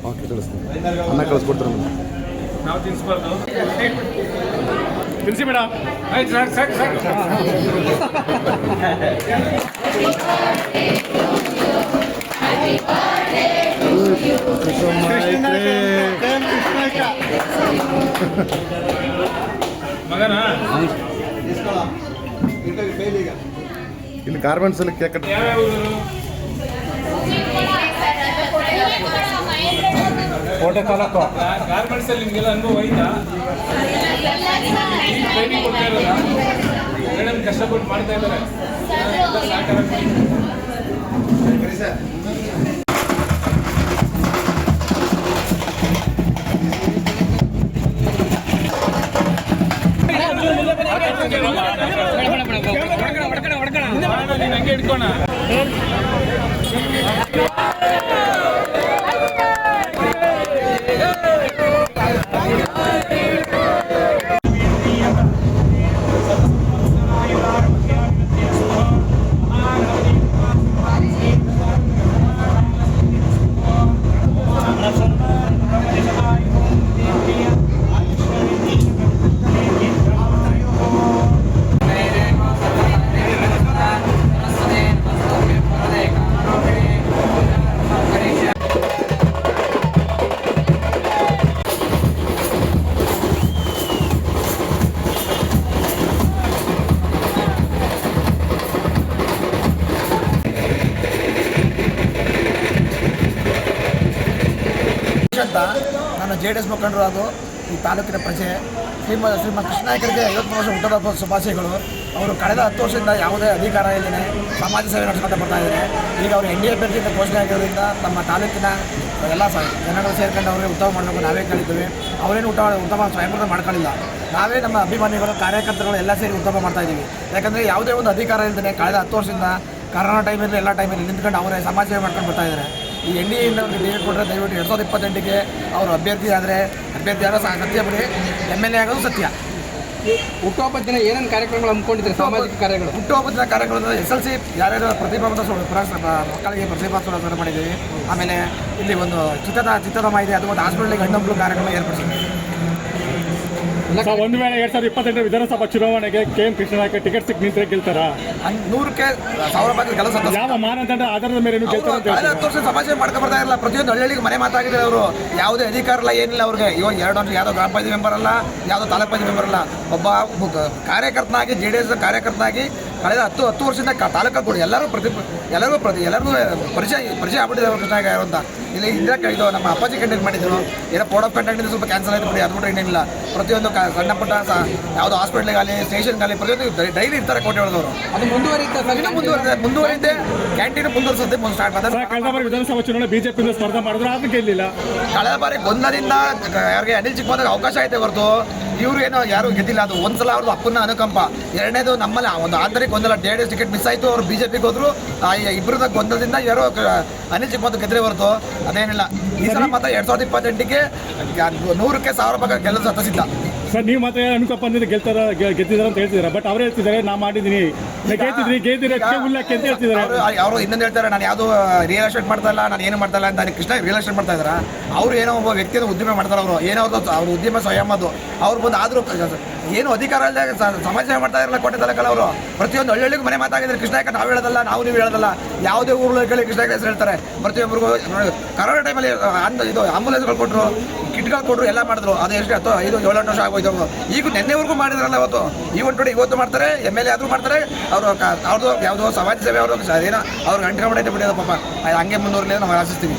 Okay, ಕಳಿಸ್ತೀನಿ. ಅನ್ನ ಕಳಿಸ್ಕೊಡ್ತಾರೆ ನಾವು ತಿನ್ಸ್ಬಾರ್ದು. ತಿನ್ಸಿ ಮೇಡಮ್. ಆಯ್ತು ಸರ್, ಸಾಕು ಸಾಕು. ಮಗನಾ ಇಲ್ಲಿ ಗಾರ್ಮೆಂಟ್ಸ್ ಅಲ್ಲಿ ಕೇಕ್ ಕಟ್ ಗಾರ್ಮೆಂಟ್ಸ್ ಅಲ್ಲಿ ನಿಮಗೆಲ್ಲ ಅನುಭವ ಐತಾ? ಟ್ರೈನಿಂಗ್ ಕೊಡ್ತಾ ಇರೋದ ಮೇಡಮ್, ಕಷ್ಟಪಟ್ಟು ಮಾಡ್ತಾ ಇದ್ದಾರೆ. ಹಂಗೆ ಹಿಡ್ಕೋಣ. ಅಂತ ನಾನು JDS ಮುಖಂಡರು. ಅದು ಈ ತಾಲೂಕಿನ ಪ್ರಜೆ ಶ್ರೀಮಂತ ಕೃಷ್ಣಾಯಕರಿಗೆ 50 ವರ್ಷ ಹುಟ್ಟುಹಬ್ಬ ಶುಭಾಶಯಗಳು. ಅವರು ಕಳೆದ 10 ವರ್ಷದಿಂದ ಯಾವುದೇ ಅಧಿಕಾರ ಇಲ್ಲದೆ ಸಮಾಜ ಸೇವೆ ನಡೆಸ್ಕೊತಾ ಬರ್ತಾ ಇದ್ದಾರೆ. ಈಗ ಅವರು NDA ಅಭ್ಯರ್ಥಿಯಿಂದ ಘೋಷಣೆ ಆಗಿರೋದ್ರಿಂದ ನಮ್ಮ ತಾಲೂಕಿನ ಎಲ್ಲ ಜನಗಳು ಸೇರ್ಕೊಂಡು ಅವರೇ ಉತ್ತಮ ಮಾಡಬೇಕು ನಾವೇ ಕೇಳಿದ್ದೀವಿ. ಅವರೇನು ಉತ್ತಮ ಸ್ವಯಂಪ್ರತ ಮಾಡ್ಕೊಳ್ಳಿಲ್ಲ. ನಾವೇ ನಮ್ಮ ಅಭಿಮಾನಿಗಳು ಕಾರ್ಯಕರ್ತರುಗಳು ಎಲ್ಲ ಸೇರಿ ಉತ್ತಮ ಮಾಡ್ತಾಯಿದ್ದೀವಿ. ಯಾಕಂದರೆ ಯಾವುದೇ ಒಂದು ಅಧಿಕಾರ ಇಲ್ಲದೆ ಕಳೆದ 10 ವರ್ಷದಿಂದ ಕರೋನಾ ಟೈಮಲ್ಲಿ ಎಲ್ಲ ಟೈಮಲ್ಲಿ ನಿಂತ್ಕೊಂಡು ಅವರೇ ಸಮಾಜ ಸೇವೆ ಮಾಡ್ಕೊಂಡು ಬರ್ತಾ ಇದ್ದಾರೆ. ಈ NDA ಇಂದ ಅವ್ರಿಗೆ ಟಿಕೆಟ್ ಕೊಟ್ಟರೆ ದಯವಿಟ್ಟು 2028ಗೆ ಅವರು ಅಭ್ಯರ್ಥಿ ಆದರೂ ಸತ್ಯ ಬಿಡಿ, MLA ಆಗೋದು ಸತ್ಯ. ಹುಟ್ಟುಹಬ್ಬದ ದಿನ ಏನೇನು ಕಾರ್ಯಕ್ರಮಗಳು ಹಮ್ಮಿಕೊಂಡಿದ್ದಾರೆ? ಸಾಮಾಜಿಕ ಕಾರ್ಯಗಳು. ಹುಟ್ಟುಹಬ್ಬದ ದಿನ ಕಾರ್ಯಕ್ರಮ SLC ಯಾರ್ಯಾರು ಮಕ್ಕಳಿಗೆ ಪ್ರತಿಭಾಸೋತ್ಸವ ಮಾಡಿದ್ದೀವಿ. ಆಮೇಲೆ ಇಲ್ಲಿ ಒಂದು ಚಿತ್ರಧಾಮ ಇದೆ, ಅದು ಒಂದು ಹಾಸ್ಪಿಟಲ್ಗೆ ಗಂಡಂಬ್ಳು ಕಾರ್ಯಕ್ರಮ ಏರ್ಪಡಿಸಿದ್ದೀವಿ. ಒಂದು ವೇಳೆ 2028 ವಿಧಾನಸಭಾ ಚುನಾವಣೆಗೆ KM ಕೃಷ್ಣನಾಯ್ಕ ಟಿಕೆಟ್ ಸಿಕ್ಕಿ ನಿಂತರೆ ಗೆಲ್ತಾರಾ? 100ಕ್ಕೆ 1000 ಕೆಲಸ. ಯಾವ ಮಾನದಂಡ ಆಧಾರದ ಮೇಲೆ ಗೆಲ್ತಾರೆ? 10 ವರ್ಷ ಸಮಾಜ ಮಾಡ್ಕೊಂಡು ಬರ್ತಾ ಇರಲ್ಲ. ಪ್ರತಿಯೊಂದು ಹಳ್ಳಿಗೆ ಮನೆ ಮಾತಾಗಿದ್ದಾರೆ ಅವರು. ಯಾವುದೇ ಅಧಿಕಾರ ಇಲ್ಲ, ಏನಿಲ್ಲ ಅವ್ರಿಗೆ. ಇವಾಗ 2 ವರ್ಷ ಯಾವುದೋ ಗ್ರಾಮ ಪಂಚಾಯತ್ ಮೆಂಬರ್ ಅಲ್ಲ, ಯಾವುದೋ ತಾಲೂಕು ಪಂಚಾಯತ್ ಮೆಂಬರ್ ಅಲ್ಲ. ಒಬ್ಬ ಕಾರ್ಯಕರ್ತನಾಗಿ JDS ಕಾರ್ಯಕರ್ತನಾಗಿ ಕಳೆದ 10 ವರ್ಷದಿಂದ ತಾಲೂಕು ಎಲ್ಲರಿಗೂ ಪರಿಚಯ ಆಗ್ಬಿಟ್ಟಿದೆ ಕೃಷ್ಣನಾಯ್ಕ ಯಾರು ಅಂತ. ಇಲ್ಲಿ ಇದು ನಮ್ಮ ಅಪ್ಪಾಜಿ ಕಂಟೆಂಟ್ ಮಾಡಿದ್ರು, ಏನೋ ಕೋಡ್ ಆಫ್ ಕಂಟೆಂಟ್ ಸ್ವಲ್ಪ ಕ್ಯಾನ್ಸಲ್ ಆಯ್ತು ಬಿಡಿ, ಅದು ಬಿಟ್ಟರೆ ಏನಿಲ್ಲ. ಪ್ರತಿಯೊಂದು ಸಣ್ಣ ಪುಟ್ಟ ಯಾವುದೋ ಹಾಸ್ಪಿಟ್ಲಿಗಾಗಲಿ ಸ್ಟೇಷನ್ಗಾಗಲಿ ಪ್ರತಿಯೊಂದು ಡೈಲಿ ಇರ್ತಾರೆ ಕೋಟೆ ಹೊಡೆದವರು. ಅದು ಮುಂದುವರಿದೆ ಕ್ಯಾಂಟೀನ್ ಮುಂದುವರಿಸುತ್ತೆ. ಸ್ಟಾರ್ಟ್ ಮಾಡಿದ್ರೆ ಕಳೆದ ಬಾರಿ ವಿಧಾನಸಭಾ ಚುನಾವಣೆ ಬಿಜೆಪಿಯಿಂದ ಸ್ಪರ್ಧೆ ಮಾಡಿದ್ರು, ಅದಕ್ಕೆ ಗೆಲ್ಲಿಲ್ಲ. ಕಳೆದ ಬಾರಿ ಗೊಂದಲದಿಂದ ಯಾರಿಗೆ ಅನಿಲ್ ಚಿಕ್ಕಮಂದಿಗೆ ಅವಕಾಶ ಐತೆ ಹೊರತು ಇವರು ಏನೋ ಯಾರು ಗೆದ್ದಿಲ್ಲ. ಅದು ಒಂದ್ಸಲ ಅವ್ರದ್ದು ಅಪ್ಪನ ಅನುಕಂಪ. ಎರಡನೇದು ನಮ್ಮಲ್ಲಿ ಒಂದು ಆಂತರಿಕ ಗೊಂದಲ, JDS ಟಿಕೆಟ್ ಮಿಸ್ ಆಯಿತು, ಅವರು BJPಗೆ ಹೋದ್ರು. ಇಬ್ಬರದ ಗೊಂದಲದಿಂದ ಯಾರೋ ಅನಿಲ್ ಚಿಕ್ಕಮಂದಿ ಗೆದ್ರೆ ಹೊರತು ಅದೇನಿಲ್ಲ. ಈ ಸಲ ಮಾತ್ರ 2028ಗೆ 100ಕ್ಕೆ 1000 ಗೆಲ್ಲೋದು ಸತಸಿದ್ಧ. ಸರ್, ನೀವು ಮಾತ್ರ ಅನುಕಂಪ ಬಂದಿದ್ದು ಗೆದ್ದಿದ್ದಾರೆ ಅಂತ ಹೇಳ್ತಿದ್ದಾರೆ. ಬಟ್ ಅವ್ರು ಹೇಳ್ತಿದ್ದಾರೆ ನಾ ಮಾಡಿದ್ದೀನಿ ಗೆದ್ದಿದ್ರೆ ಅಂತ ಹೇಳ್ತಿದ್ದಾರೆ. ಅವರು ಇನ್ನೊಂದು ಹೇಳ್ತಾರೆ, ನಾನು ಯಾವುದು ರಿಯಲ್ ಎಸ್ಟೇಟ್ ಮಾಡ್ತಾ ಇಲ್ಲ, ನಾನು ಏನು ಮಾಡ್ತಾ ಇಲ್ಲ ಅಂತ. ಕೃಷ್ಣ ರಿಯಲ್ ಎಸ್ಟೇಟ್ ಮಾಡ್ತಾ ಇದ್ದಾರೆ. ಅವ್ರು ಏನೋ ಒಬ್ಬ ವ್ಯಕ್ತಿಯನ್ನು ಉದ್ಯಮ ಮಾಡ್ತಾರೆ. ಅವರು ಏನೋ ಅವ್ರ ಉದ್ಯಮ ಸ್ವಯಂ ಅದು. ಅವ್ರು ಬಂದು ಆದರೂ ಏನು ಅಧಿಕಾರ ಇಲ್ಲದೆ ಸಮಾಜ ಸೇವೆ ಮಾಡ್ತಾ ಇರಲ್ಲ ಕೋಟೆ ತಾಲೂಕಲ್ಲ ಅವರು. ಪ್ರತಿಯೊಂದು ಹಳ್ಳಿಗೂ ಮನೆ ಮಾತಾಗಿದ್ದಾರೆ. ಕೃಷ್ಣಾಯ್ಕ ನಾವು ಹೇಳೋದಲ್ಲ, ನೀವು ಹೇಳೋದಲ್ಲ. ಯಾವುದೇ ಊರುಗಳಲ್ಲಿ ಕೃಷ್ಣಾಯ್ಕ ಹೆಸರು ಹೇಳ್ತಾರೆ. ಪ್ರತಿಯೊಬ್ಬರಿಗೂ ಕರೋನಾ ಟೈಮಲ್ಲಿ ಇದು ಆಂಬುಲೆನ್ಸ್ಗಳು ಕೊಟ್ಟರು, ಕಿಟ್ಗಳು ಕೊಟ್ಟರು, ಎಲ್ಲ ಮಾಡಿದ್ರು. ಅದು ಎಷ್ಟು 5-7 ವರ್ಷ ಆಗೋಯ್ತು. ಈಗ ನಿನ್ನೆವರೆಗೂ ಮಾಡಿದ್ರಲ್ಲ ಇವತ್ತು. ಇವತ್ತು ಮಾಡ್ತಾರೆ, MLA ಆದರೂ ಮಾಡ್ತಾರೆ. ಅವ್ರದ್ದು ಯಾವುದೋ ಸಮಾಜ ಸೇವೆ ಏನೋ ಅವ್ರಿಗೆ ಅಂಟ್ಕೊಂಡ್ಬಿಟ್ಟೈತೆ ಬಿಡಿ. ಅದು ಪಾಪ ಹಂಗೆ ಮುಂದುವರಲಿ ನಾವು ಆಶಿಸ್ತೀವಿ.